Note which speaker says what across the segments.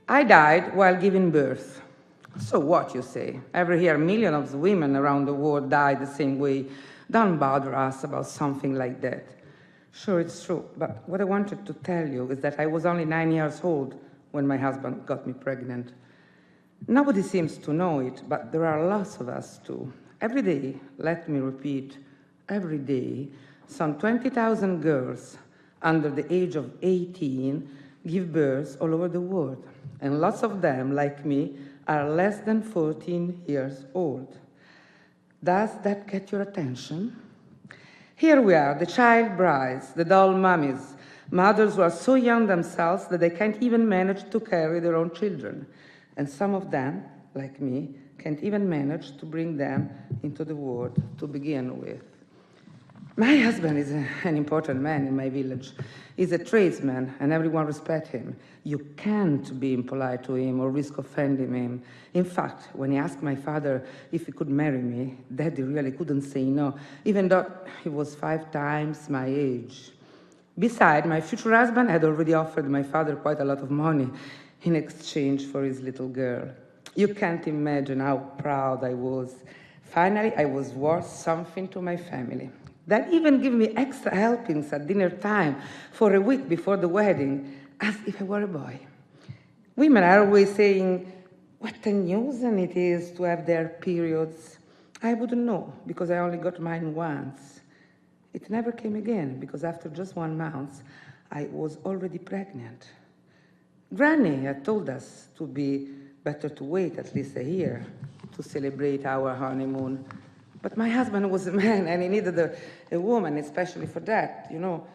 Speaker 1: I died while giving birth. So what, you say? Every year, millions of women around the world die the same way. Don't bother us about something like that. Sure, it's true, but what I wanted to tell you is that I was only 9 years old when my husband got me pregnant. Nobody seems to know it, but there are lots of us too. Every day, let me repeat, every day, some 20,000 girls under the age of 18 give birth all over the world. And lots of them, like me, are less than 14 years old. Does that get your attention? Here we are, the child brides, the doll mummies, mothers who are so young themselves that they can't even manage to carry their own children. And some of them, like me, can't even manage to bring them into the world to begin with. My husband is an important man in my village. He's a tradesman, and everyone respects him. You can't be impolite to him or risk offending him. In fact, when he asked my father if he could marry me, Daddy really couldn't say no, even though he was 5 times my age. Besides, my future husband had already offered my father quite a lot of money in exchange for his little girl. You can't imagine how proud I was. Finally, I was worth something to my family. That even gave me extra helpings at dinner time for a week before the wedding, as if I were a boy. Women are always saying, what a nuisance it is to have their periods. I wouldn't know, because I only got mine once. It never came again, because after just 1 month, I was already pregnant. Granny had told us to be better to wait at least a year to celebrate our honeymoon. But my husband was a man, and he needed a woman, especially for that, you know.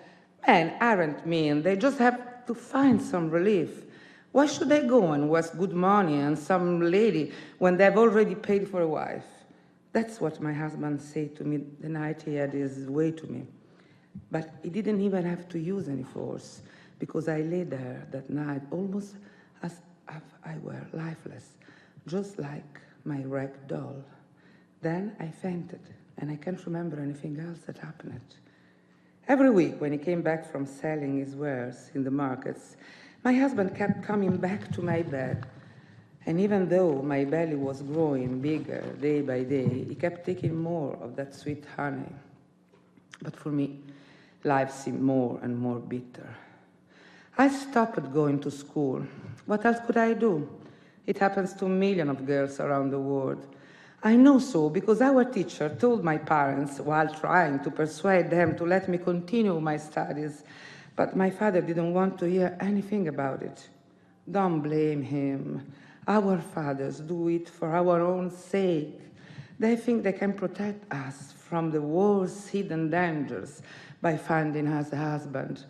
Speaker 1: Men aren't mean. They just have to find some relief. Why should they go and waste good money on some lady when they've already paid for a wife? That's what my husband said to me the night he had his way to me. But he didn't even have to use any force, because I lay there that night almost as if I were lifeless, just like my wrecked doll. Then I fainted, and I can't remember anything else that happened. Every week when he came back from selling his wares in the markets, my husband kept coming back to my bed. And even though my belly was growing bigger day by day, he kept taking more of that sweet honey. But for me, life seemed more and more bitter. I stopped going to school. What else could I do? It happens to millions of girls around the world. I know so because our teacher told my parents while trying to persuade them to let me continue my studies, but my father didn't want to hear anything about it. Don't blame him. Our fathers do it for our own sake. They think they can protect us from the war's hidden dangers by finding us a husband.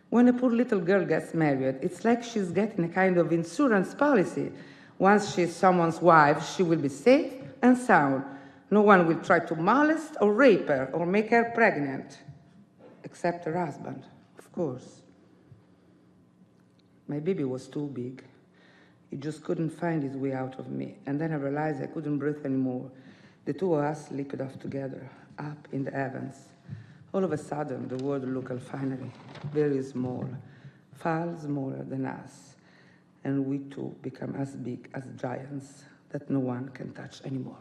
Speaker 1: When a poor little girl gets married, it's like she's getting a kind of insurance policy. Once she's someone's wife, she will be safe and sound. No one will try to molest or rape her or make her pregnant, except her husband, of course. My baby was too big. He just couldn't find his way out of me. And then I realized I couldn't breathe anymore. The two of us leaped off together, up in the heavens. All of a sudden, the world looked finally very small, far smaller than us. And we two become as big as giants that no one can touch anymore.